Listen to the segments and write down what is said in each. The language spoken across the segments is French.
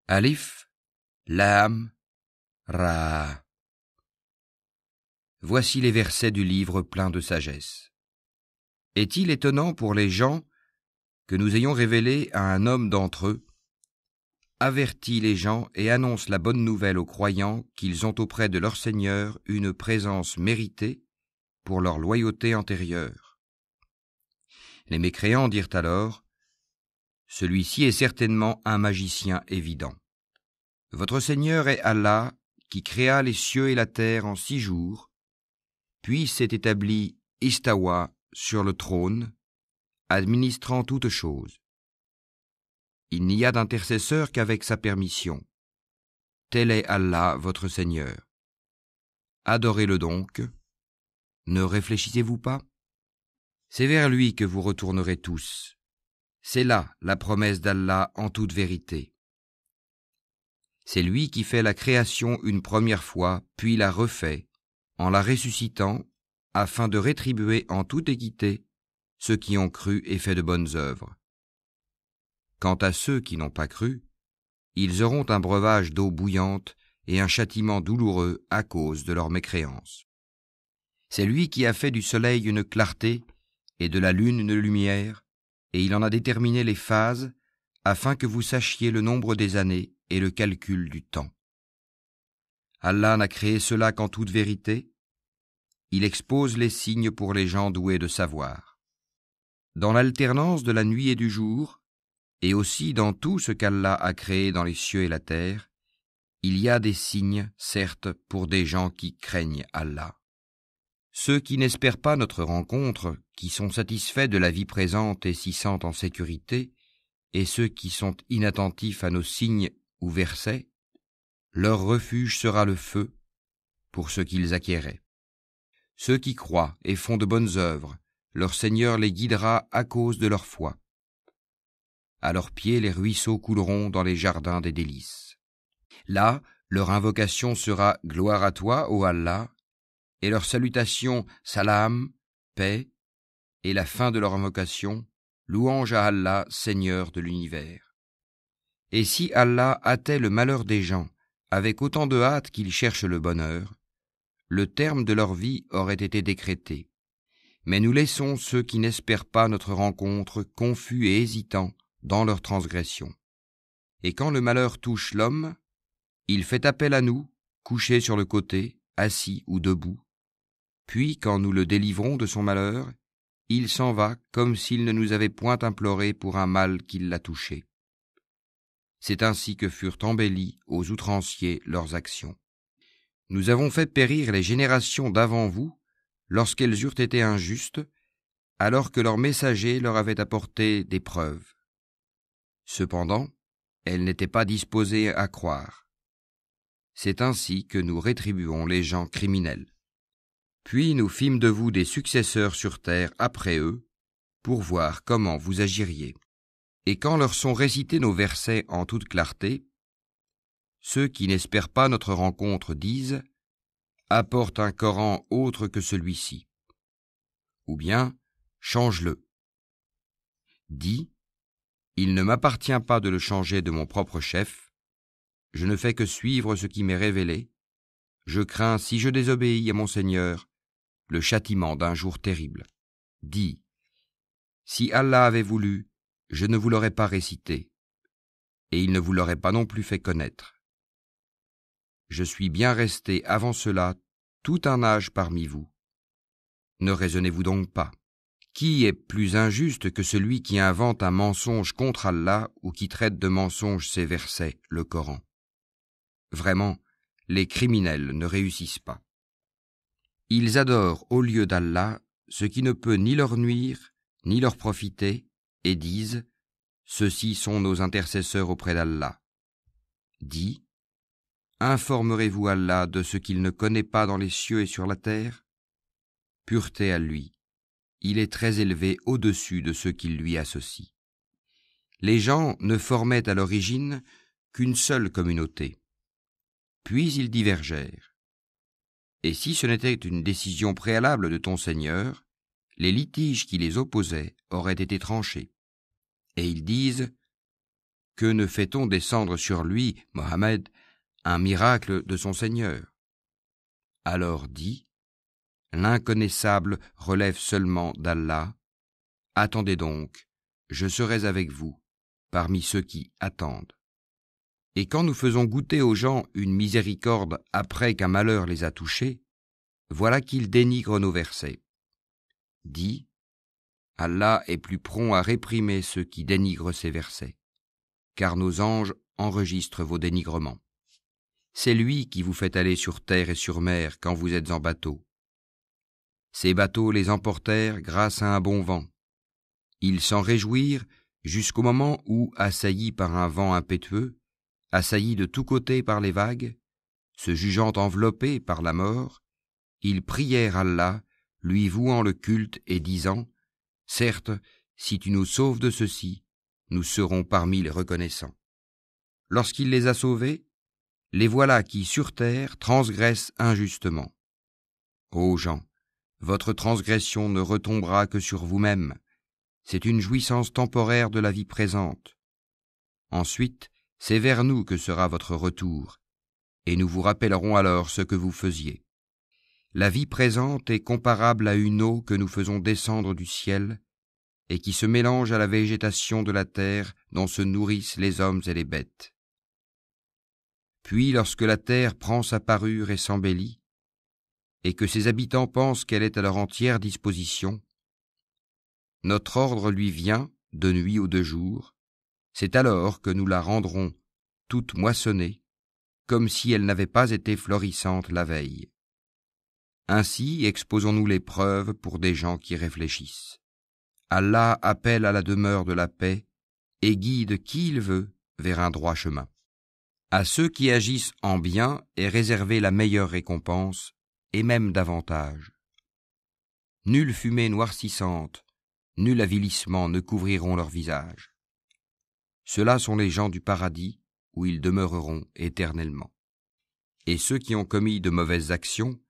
Alif, Lam, Ra. Voici les versets du livre plein de sagesse. Est-il étonnant pour les gens que nous ayons révélé à un homme d'entre eux, avertit les gens et annonce la bonne nouvelle aux croyants qu'ils ont auprès de leur Seigneur une présence méritée pour leur loyauté antérieure. Les mécréants dirent alors, « Celui-ci est certainement un magicien évident. Votre Seigneur est Allah qui créa les cieux et la terre en 6 jours, puis s'est établi Istawa sur le trône, administrant toutes choses. Il n'y a d'intercesseur qu'avec sa permission. Tel est Allah, votre Seigneur. Adorez-le donc. Ne réfléchissez-vous pas? C'est vers lui que vous retournerez tous. C'est là la promesse d'Allah en toute vérité. C'est lui qui fait la création une première fois, puis la refait, en la ressuscitant, afin de rétribuer en toute équité ceux qui ont cru et fait de bonnes œuvres. Quant à ceux qui n'ont pas cru, ils auront un breuvage d'eau bouillante et un châtiment douloureux à cause de leur mécréance. C'est lui qui a fait du soleil une clarté et de la lune une lumière, et il en a déterminé les phases, afin que vous sachiez le nombre des années et le calcul du temps. Allah n'a créé cela qu'en toute vérité. Il expose les signes pour les gens doués de savoir. Dans l'alternance de la nuit et du jour, et aussi dans tout ce qu'Allah a créé dans les cieux et la terre, il y a des signes, certes, pour des gens qui craignent Allah. Ceux qui n'espèrent pas notre rencontre, qui sont satisfaits de la vie présente et s'y sentent en sécurité, et ceux qui sont inattentifs à nos signes ou versets, leur refuge sera le feu pour ce qu'ils acquéraient. Ceux qui croient et font de bonnes œuvres, leur Seigneur les guidera à cause de leur foi. À leurs pieds, les ruisseaux couleront dans les jardins des délices. Là, leur invocation sera « Gloire à toi, ô Allah », et leur salutation « Salam », paix, et la fin de leur invocation « Louange à Allah, Seigneur de l'univers ». Et si Allah hâtait le malheur des gens avec autant de hâte qu'ils cherchent le bonheur, le terme de leur vie aurait été décrété. Mais nous laissons ceux qui n'espèrent pas notre rencontre confus et hésitants dans leur transgression. Et quand le malheur touche l'homme, il fait appel à nous, couché sur le côté, assis ou debout. Puis, quand nous le délivrons de son malheur, il s'en va comme s'il ne nous avait point imploré pour un mal qui l'a touché. C'est ainsi que furent embellies aux outranciers leurs actions. Nous avons fait périr les générations d'avant vous lorsqu'elles eurent été injustes, alors que leurs messagers leur avaient apporté des preuves. Cependant, elles n'étaient pas disposées à croire. C'est ainsi que nous rétribuons les gens criminels. Puis nous fîmes de vous des successeurs sur terre après eux, pour voir comment vous agiriez. Et quand leur sont récités nos versets en toute clarté, ceux qui n'espèrent pas notre rencontre disent « Apporte un Coran autre que celui-ci » ou bien « Change-le ». Dis « Il ne m'appartient pas de le changer de mon propre chef, je ne fais que suivre ce qui m'est révélé, je crains, si je désobéis à mon Seigneur, le châtiment d'un jour terrible. Dis « Si Allah avait voulu, je ne vous l'aurais pas récité, et il ne vous l'aurait pas non plus fait connaître. Je suis bien resté avant cela tout un âge parmi vous. Ne raisonnez-vous donc pas. Qui est plus injuste que celui qui invente un mensonge contre Allah ou qui traite de mensonge ses versets, le Coran? Vraiment, les criminels ne réussissent pas. Ils adorent au lieu d'Allah ce qui ne peut ni leur nuire, ni leur profiter, et disent « Ceux-ci sont nos intercesseurs auprès d'Allah ». Dis « Informerez-vous Allah de ce qu'il ne connaît pas dans les cieux et sur la terre? Pureté à lui, il est très élevé au-dessus de ceux qui lui associent. » Les gens ne formaient à l'origine qu'une seule communauté. Puis ils divergèrent. Et si ce n'était une décision préalable de ton Seigneur, les litiges qui les opposaient auraient été tranchés. Et ils disent Que ne fait-on descendre sur lui, Mohammed, un miracle de son Seigneur? Alors dis, l'inconnaissable relève seulement d'Allah. Attendez donc, je serai avec vous, parmi ceux qui attendent. Et quand nous faisons goûter aux gens une miséricorde après qu'un malheur les a touchés, voilà qu'ils dénigrent nos versets. Dis, Allah est plus prompt à réprimer ceux qui dénigrent ses versets, car nos anges enregistrent vos dénigrements. C'est lui qui vous fait aller sur terre et sur mer quand vous êtes en bateau. Ces bateaux les emportèrent grâce à un bon vent. Ils s'en réjouirent jusqu'au moment où, assaillis par un vent impétueux, assaillis de tous côtés par les vagues, se jugeant enveloppés par la mort, ils prièrent Allah, lui vouant le culte et disant « Certes, si tu nous sauves de ceci, nous serons parmi les reconnaissants. » Lorsqu'il les a sauvés, les voilà qui, sur terre, transgressent injustement. Ô gens, votre transgression ne retombera que sur vous-même. C'est une jouissance temporaire de la vie présente. Ensuite, c'est vers nous que sera votre retour, et nous vous rappellerons alors ce que vous faisiez. La vie présente est comparable à une eau que nous faisons descendre du ciel, et qui se mélange à la végétation de la terre dont se nourrissent les hommes et les bêtes. Puis, lorsque la terre prend sa parure et s'embellit, et que ses habitants pensent qu'elle est à leur entière disposition, notre ordre lui vient, de nuit ou de jour, c'est alors que nous la rendrons toute moissonnée, comme si elle n'avait pas été florissante la veille. Ainsi exposons-nous les preuves pour des gens qui réfléchissent. Allah appelle à la demeure de la paix et guide qui il veut vers un droit chemin. À ceux qui agissent en bien est réservée la meilleure récompense, et même davantage. Nulle fumée noircissante, nul avilissement ne couvriront leur visage. Ceux-là sont les gens du paradis, où ils demeureront éternellement. Et ceux qui ont commis de mauvaises actions,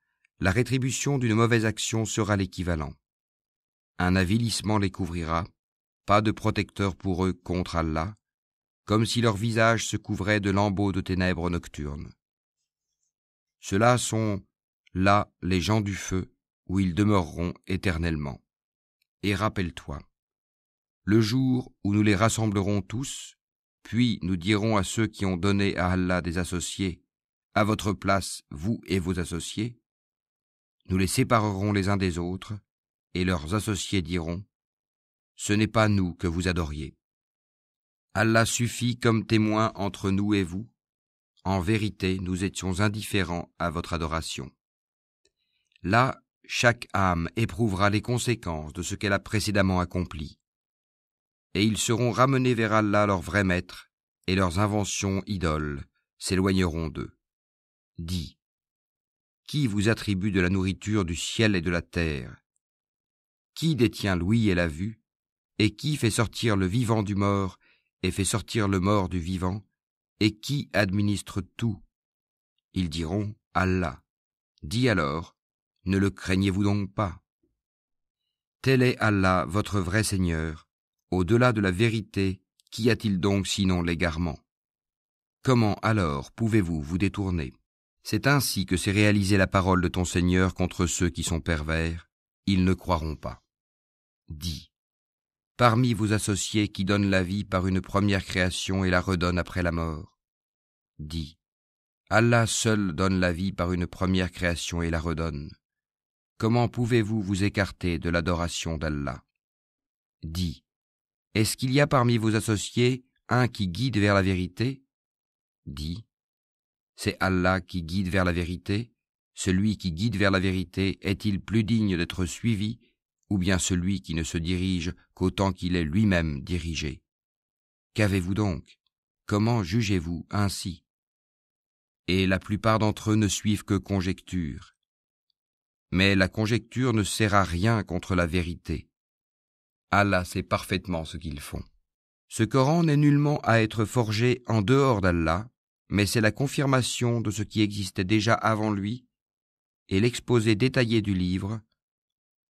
la rétribution d'une mauvaise action sera l'équivalent. Un avilissement les couvrira, pas de protecteur pour eux contre Allah, comme si leur visage se couvrait de lambeaux de ténèbres nocturnes. Ceux-là sont là les gens du feu, où ils demeureront éternellement. Et rappelle-toi, le jour où nous les rassemblerons tous, puis nous dirons à ceux qui ont donné à Allah des associés, à votre place, vous et vos associés, nous les séparerons les uns des autres, et leurs associés diront, ce n'est pas nous que vous adoriez. Allah suffit comme témoin entre nous et vous. En vérité, nous étions indifférents à votre adoration. Là, chaque âme éprouvera les conséquences de ce qu'elle a précédemment accompli. Et ils seront ramenés vers Allah leur vrai maître, et leurs inventions idoles s'éloigneront d'eux. Dis, qui vous attribue de la nourriture du ciel et de la terre? Qui détient l'ouïe et la vue? Et qui fait sortir le vivant du mort et fait sortir le mort du vivant? Et qui administre tout? Ils diront, Allah. Dis alors, ne le craignez-vous donc pas? Tel est Allah, votre vrai Seigneur. Au-delà de la vérité, qu'y a-t-il donc sinon l'égarement? Comment alors pouvez-vous vous détourner? C'est ainsi que s'est réalisée la parole de ton Seigneur contre ceux qui sont pervers. Ils ne croiront pas. Dis, parmi vos associés qui donnent la vie par une première création et la redonnent après la mort. Dis, Allah seul donne la vie par une première création et la redonne. Comment pouvez-vous vous écarter de l'adoration d'Allah? Dis, est-ce qu'il y a parmi vos associés un qui guide vers la vérité? Dis, c'est Allah qui guide vers la vérité. Celui qui guide vers la vérité est-il plus digne d'être suivi, ou bien celui qui ne se dirige qu'autant qu'il est lui-même dirigé? Qu'avez-vous donc? Comment jugez-vous ainsi? Et la plupart d'entre eux ne suivent que conjectures. Mais la conjecture ne sert à rien contre la vérité. Allah sait parfaitement ce qu'ils font. Ce Coran n'est nullement à être forgé en dehors d'Allah, mais c'est la confirmation de ce qui existait déjà avant lui et l'exposé détaillé du livre,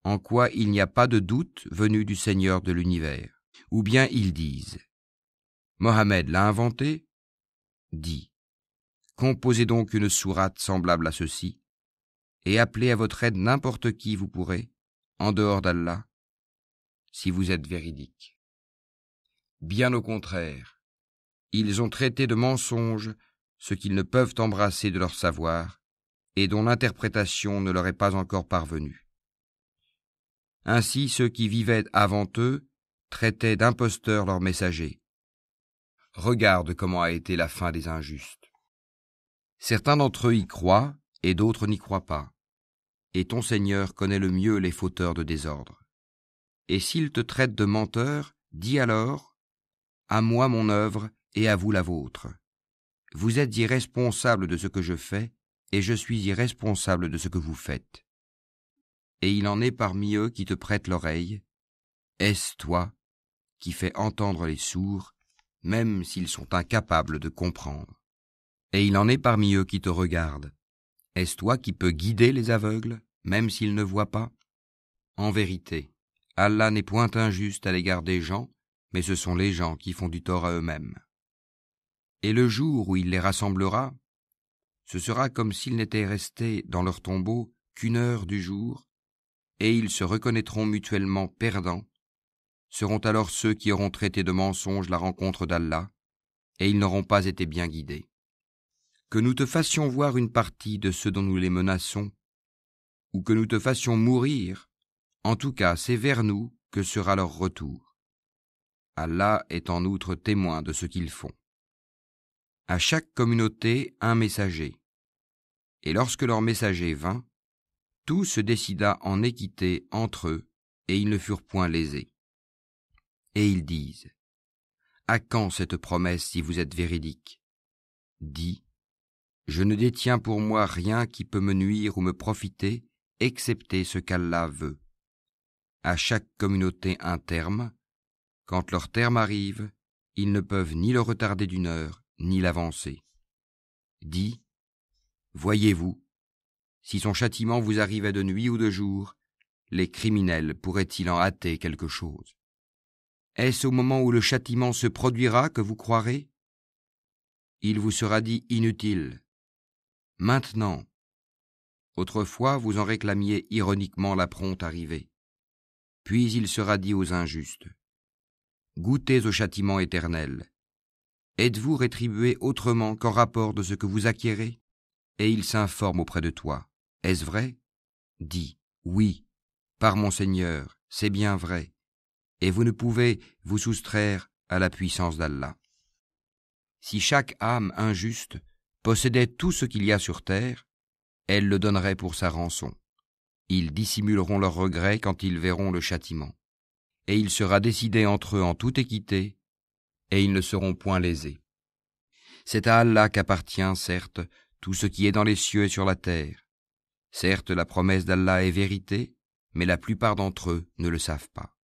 en quoi il n'y a pas de doute venu du Seigneur de l'univers. Ou bien ils disent, Mohammed l'a inventé? Dis, composez donc une sourate semblable à ceci, et appelez à votre aide n'importe qui vous pourrez, en dehors d'Allah, si vous êtes véridique. Bien au contraire, ils ont traité de mensonge ce qu'ils ne peuvent embrasser de leur savoir, et dont l'interprétation ne leur est pas encore parvenue. Ainsi ceux qui vivaient avant eux traitaient d'imposteurs leurs messagers. Regarde comment a été la fin des injustes. Certains d'entre eux y croient, et d'autres n'y croient pas. Et ton Seigneur connaît le mieux les fauteurs de désordre. Et s'ils te traitent de menteur, dis alors, à moi mon œuvre et à vous la vôtre. Vous êtes irresponsables de ce que je fais, et je suis irresponsable de ce que vous faites. Et il en est parmi eux qui te prêtent l'oreille. Est-ce toi qui fais entendre les sourds, même s'ils sont incapables de comprendre? Et il en est parmi eux qui te regardent. Est-ce toi qui peux guider les aveugles, même s'ils ne voient pas? En vérité, Allah n'est point injuste à l'égard des gens, mais ce sont les gens qui font du tort à eux-mêmes. Et le jour où il les rassemblera, ce sera comme s'ils n'étaient restés dans leur tombeau qu'1 heure du jour, et ils se reconnaîtront mutuellement perdants. Seront alors ceux qui auront traité de mensonge la rencontre d'Allah, et ils n'auront pas été bien guidés. Que nous te fassions voir une partie de ceux dont nous les menaçons, ou que nous te fassions mourir, en tout cas c'est vers nous que sera leur retour. Allah est en outre témoin de ce qu'ils font. À chaque communauté un messager, et lorsque leur messager vint, tout se décida en équité entre eux, et ils ne furent point lésés. Et ils disent, à quand cette promesse si vous êtes véridique? Dis, je ne détiens pour moi rien qui peut me nuire ou me profiter, excepté ce qu'Allah veut. À chaque communauté un terme. Quand leur terme arrive, ils ne peuvent ni le retarder d'1 heure, ni l'avancer. Dis, voyez-vous, si son châtiment vous arrivait de nuit ou de jour, les criminels pourraient-ils en hâter quelque chose? Est-ce au moment où le châtiment se produira que vous croirez? Il vous sera dit inutile. Maintenant, autrefois vous en réclamiez ironiquement la prompte arrivée. Puis il sera dit aux injustes, goûtez au châtiment éternel. Êtes-vous rétribués autrement qu'en rapport de ce que vous acquérez? Et il s'informe auprès de toi. Est-ce vrai? Dis, oui, par mon Seigneur, c'est bien vrai, et vous ne pouvez vous soustraire à la puissance d'Allah. Si chaque âme injuste possédait tout ce qu'il y a sur terre, elle le donnerait pour sa rançon. Ils dissimuleront leurs regrets quand ils verront le châtiment. Et il sera décidé entre eux en toute équité, et ils ne seront point lésés. C'est à Allah qu'appartient, certes, tout ce qui est dans les cieux et sur la terre. Certes, la promesse d'Allah est vérité, mais la plupart d'entre eux ne le savent pas.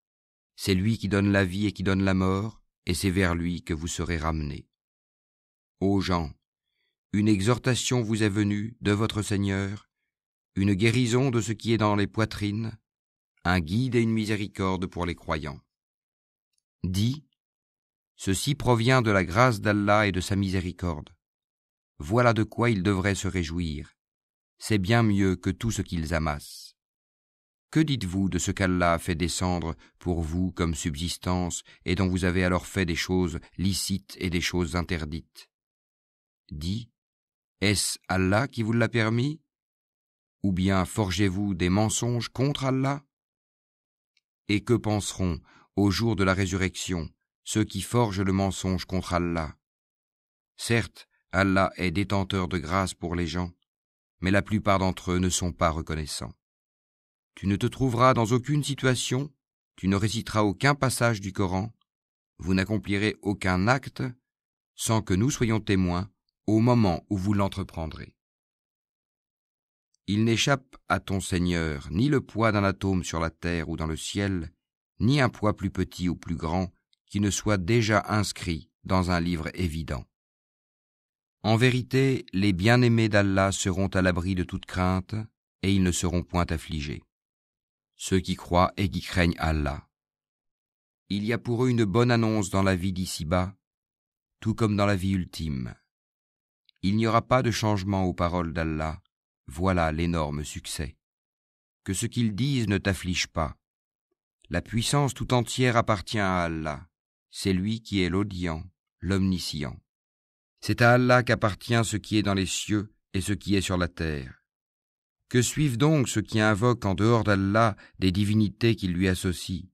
C'est lui qui donne la vie et qui donne la mort, et c'est vers lui que vous serez ramenés. Ô gens, une exhortation vous est venue de votre Seigneur, une guérison de ce qui est dans les poitrines, un guide et une miséricorde pour les croyants. Dis, ceci provient de la grâce d'Allah et de sa miséricorde. Voilà de quoi ils devraient se réjouir. C'est bien mieux que tout ce qu'ils amassent. Que dites-vous de ce qu'Allah a fait descendre pour vous comme subsistance et dont vous avez alors fait des choses licites et des choses interdites? Dis, est-ce Allah qui vous l'a permis? Ou bien forgez-vous des mensonges contre Allah? Et que penseront, au jour de la résurrection, ceux qui forgent le mensonge contre Allah? Certes, Allah est détenteur de grâce pour les gens, mais la plupart d'entre eux ne sont pas reconnaissants. Tu ne te trouveras dans aucune situation, tu ne réciteras aucun passage du Coran, vous n'accomplirez aucun acte sans que nous soyons témoins au moment où vous l'entreprendrez. Il n'échappe à ton Seigneur ni le poids d'un atome sur la terre ou dans le ciel, ni un poids plus petit ou plus grand qui ne soit déjà inscrit dans un livre évident. En vérité, les bien-aimés d'Allah seront à l'abri de toute crainte, et ils ne seront point affligés. Ceux qui croient et qui craignent Allah. Il y a pour eux une bonne annonce dans la vie d'ici-bas, tout comme dans la vie ultime. Il n'y aura pas de changement aux paroles d'Allah, voilà l'énorme succès. Que ce qu'ils disent ne t'afflige pas. La puissance tout entière appartient à Allah, c'est lui qui est l'audient, l'omniscient. C'est à Allah qu'appartient ce qui est dans les cieux et ce qui est sur la terre. Que suivent donc ceux qui invoquent en dehors d'Allah des divinités qu'ils lui associent?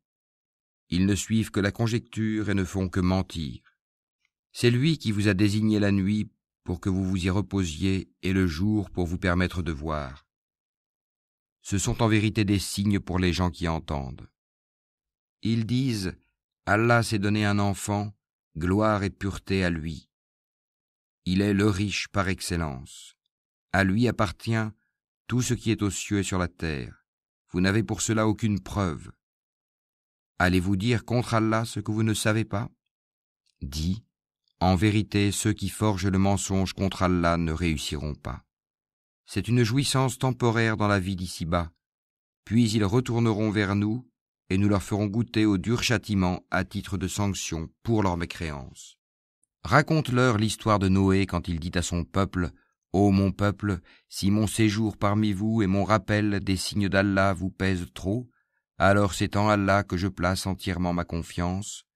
Ils ne suivent que la conjecture et ne font que mentir. C'est lui qui vous a désigné la nuit pour que vous vous y reposiez et le jour pour vous permettre de voir. Ce sont en vérité des signes pour les gens qui entendent. Ils disent « Allah s'est donné un enfant, gloire et pureté à lui. Il est le riche par excellence. À lui appartient tout ce qui est aux cieux et sur la terre. Vous n'avez pour cela aucune preuve. Allez-vous dire contre Allah ce que vous ne savez pas? Dis, en vérité, ceux qui forgent le mensonge contre Allah ne réussiront pas. C'est une jouissance temporaire dans la vie d'ici-bas, puis ils retourneront vers nous et nous leur ferons goûter au dur châtiment à titre de sanction pour leur mécréance. Raconte-leur l'histoire de Noé quand il dit à son peuple « Ô mon peuple, si mon séjour parmi vous et mon rappel des signes d'Allah vous pèsent trop, alors c'est en Allah que je place entièrement ma confiance.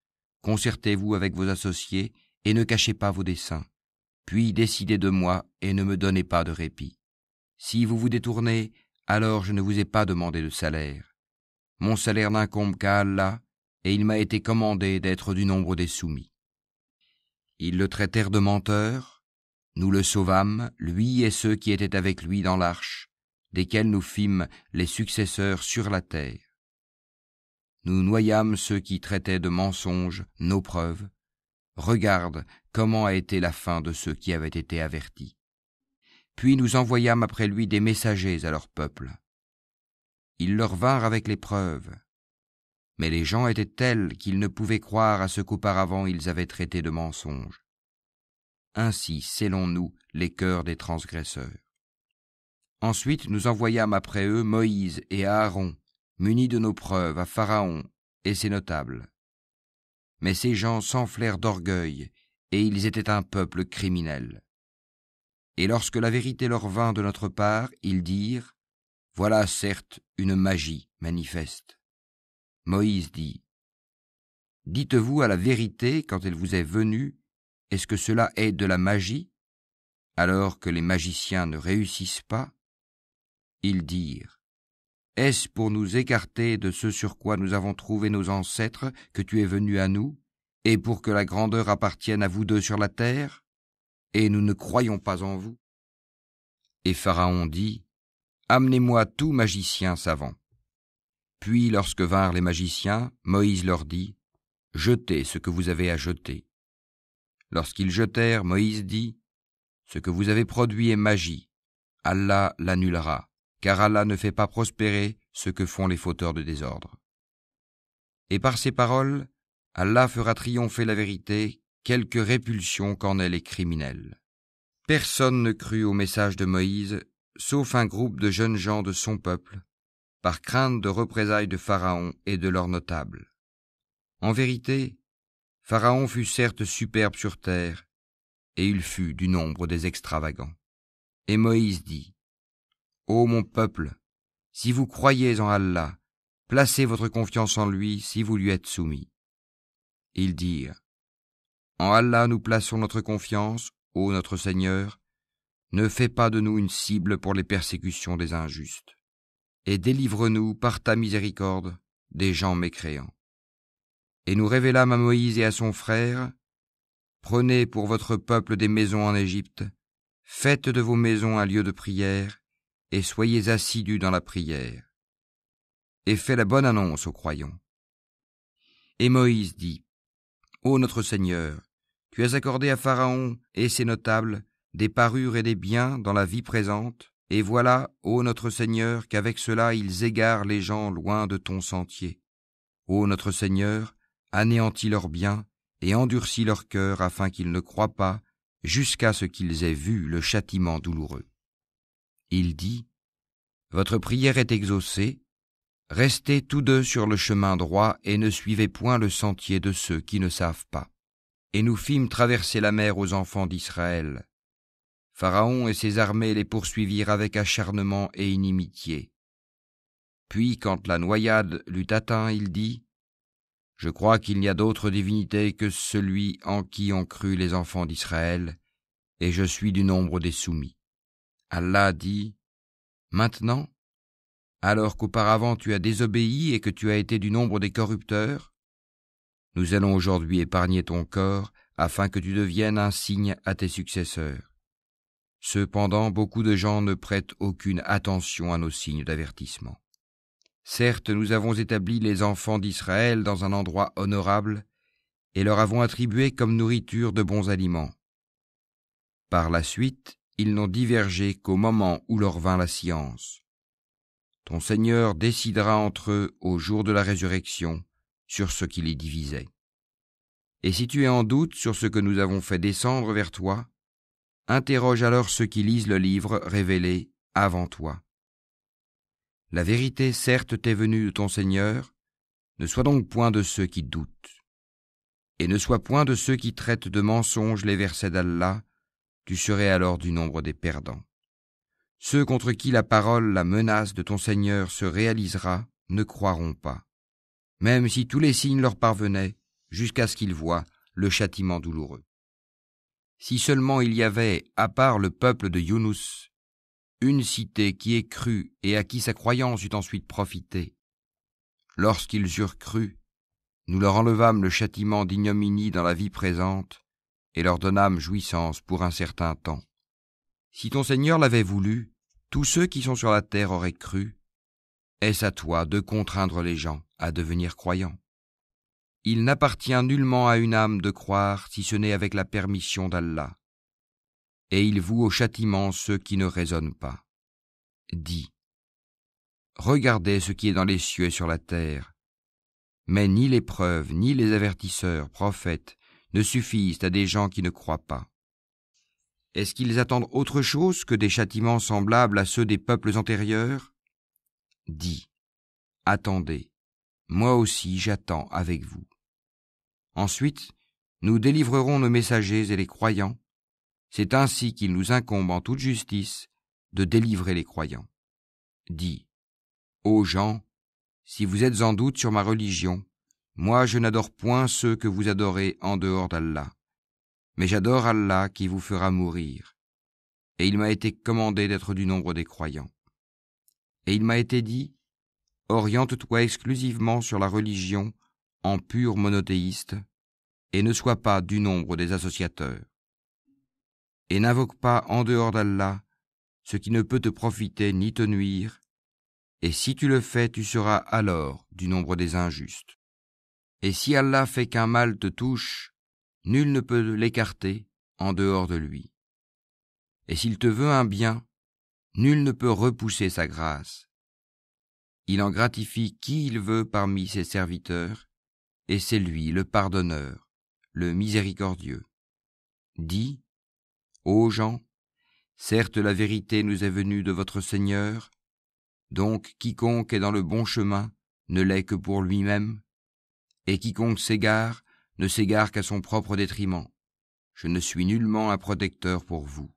Concertez-vous avec vos associés et ne cachez pas vos desseins. Puis décidez de moi et ne me donnez pas de répit. Si vous vous détournez, alors je ne vous ai pas demandé de salaire. Mon salaire n'incombe qu'à Allah, et il m'a été commandé d'être du nombre des soumis. » Ils le traitèrent de menteur. Nous le sauvâmes, lui et ceux qui étaient avec lui dans l'arche, desquels nous fîmes les successeurs sur la terre. Nous noyâmes ceux qui traitaient de mensonges nos preuves. Regarde comment a été la fin de ceux qui avaient été avertis. Puis nous envoyâmes après lui des messagers à leur peuple. Ils leur vinrent avec les preuves. Mais les gens étaient tels qu'ils ne pouvaient croire à ce qu'auparavant ils avaient traité de mensonge. Ainsi scellons-nous les cœurs des transgresseurs. Ensuite nous envoyâmes après eux Moïse et Aaron, munis de nos preuves, à Pharaon et ses notables. Mais ces gens s'enflèrent d'orgueil, et ils étaient un peuple criminel. Et lorsque la vérité leur vint de notre part, ils dirent « Voilà certes une magie manifeste. » Moïse dit « Dites-vous à la vérité quand elle vous est venue, est-ce que cela est de la magie, alors que les magiciens ne réussissent pas ?» Ils dirent « Est-ce pour nous écarter de ce sur quoi nous avons trouvé nos ancêtres que tu es venu à nous, et pour que la grandeur appartienne à vous deux sur la terre, et nous ne croyons pas en vous ?» Et Pharaon dit « Amenez-moi tout magicien savant. » Puis lorsque vinrent les magiciens, Moïse leur dit « Jetez ce que vous avez à jeter. » Lorsqu'ils jetèrent, Moïse dit « Ce que vous avez produit est magie. Allah l'annulera, car Allah ne fait pas prospérer ce que font les fauteurs de désordre. » Et par ces paroles, Allah fera triompher la vérité, quelque répulsion qu'en aient les criminels. Personne ne crut au message de Moïse, sauf un groupe de jeunes gens de son peuple, par crainte de représailles de Pharaon et de leurs notables. En vérité, Pharaon fut certes superbe sur terre, et il fut du nombre des extravagants. Et Moïse dit, « Ô mon peuple, si vous croyez en Allah, placez votre confiance en lui si vous lui êtes soumis. » Ils dirent, « En Allah nous plaçons notre confiance, ô notre Seigneur, ne fais pas de nous une cible pour les persécutions des injustes. Et délivre-nous par ta miséricorde des gens mécréants. » Et nous révélâmes à Moïse et à son frère, « Prenez pour votre peuple des maisons en Égypte, faites de vos maisons un lieu de prière, et soyez assidus dans la prière. Et fais la bonne annonce aux croyants. » Et Moïse dit, « Ô notre Seigneur, tu as accordé à Pharaon et ses notables des parures et des biens dans la vie présente, et voilà, ô notre Seigneur, qu'avec cela ils égarent les gens loin de ton sentier. Ô notre Seigneur, anéantis leurs biens et endurcis leur cœur afin qu'ils ne croient pas jusqu'à ce qu'ils aient vu le châtiment douloureux. » Il dit, « Votre prière est exaucée, restez tous deux sur le chemin droit et ne suivez point le sentier de ceux qui ne savent pas. » et nous fîmes traverser la mer aux enfants d'Israël. Pharaon et ses armées les poursuivirent avec acharnement et inimitié. Puis, quand la noyade l'eut atteint, il dit : Je crois qu'il n'y a d'autre divinité que celui en qui ont cru les enfants d'Israël, et je suis du nombre des soumis. Allah dit : Maintenant, alors qu'auparavant tu as désobéi et que tu as été du nombre des corrupteurs, nous allons aujourd'hui épargner ton corps afin que tu deviennes un signe à tes successeurs. Cependant, beaucoup de gens ne prêtent aucune attention à nos signes d'avertissement. Certes, nous avons établi les enfants d'Israël dans un endroit honorable et leur avons attribué comme nourriture de bons aliments. Par la suite, ils n'ont divergé qu'au moment où leur vint la science. Ton Seigneur décidera entre eux au jour de la résurrection sur ce qui les divisait. Et si tu es en doute sur ce que nous avons fait descendre vers toi, interroge alors ceux qui lisent le livre révélé avant toi. La vérité certes t'est venue de ton Seigneur, ne sois donc point de ceux qui doutent. Et ne sois point de ceux qui traitent de mensonges les versets d'Allah, tu serais alors du nombre des perdants. Ceux contre qui la parole, la menace de ton Seigneur se réalisera, ne croiront pas, même si tous les signes leur parvenaient, jusqu'à ce qu'ils voient le châtiment douloureux. Si seulement il y avait, à part le peuple de Younous, une cité qui ait cru et à qui sa croyance eut ensuite profité. Lorsqu'ils eurent cru, nous leur enlevâmes le châtiment d'ignominie dans la vie présente et leur donnâmes jouissance pour un certain temps. Si ton Seigneur l'avait voulu, tous ceux qui sont sur la terre auraient cru. Est-ce à toi de contraindre les gens à devenir croyants ? Il n'appartient nullement à une âme de croire si ce n'est avec la permission d'Allah. Et il voue au châtiment ceux qui ne raisonnent pas. Dis : Regardez ce qui est dans les cieux et sur la terre. Mais ni les preuves, ni les avertisseurs, prophètes, ne suffisent à des gens qui ne croient pas. Est-ce qu'ils attendent autre chose que des châtiments semblables à ceux des peuples antérieurs ? Dis : Attendez, moi aussi j'attends avec vous. Ensuite, nous délivrerons nos messagers et les croyants. C'est ainsi qu'il nous incombe en toute justice de délivrer les croyants. Dis : Ô gens, si vous êtes en doute sur ma religion, moi je n'adore point ceux que vous adorez en dehors d'Allah, mais j'adore Allah qui vous fera mourir. Et il m'a été commandé d'être du nombre des croyants. Et il m'a été dit : Oriente-toi exclusivement sur la religion en pur monothéiste, et ne sois pas du nombre des associateurs. Et n'invoque pas en dehors d'Allah ce qui ne peut te profiter ni te nuire, et si tu le fais, tu seras alors du nombre des injustes. Et si Allah fait qu'un mal te touche, nul ne peut l'écarter en dehors de lui. Et s'il te veut un bien, nul ne peut repousser sa grâce. Il en gratifie qui il veut parmi ses serviteurs, et c'est lui le pardonneur, le miséricordieux. Dis : Ô gens, certes la vérité nous est venue de votre Seigneur, donc quiconque est dans le bon chemin ne l'est que pour lui-même, et quiconque s'égare ne s'égare qu'à son propre détriment. Je ne suis nullement un protecteur pour vous.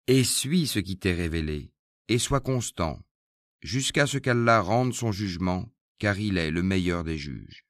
Et suis ce qui t'est révélé, et sois constant, jusqu'à ce qu'Allah rende son jugement, car il est le meilleur des juges.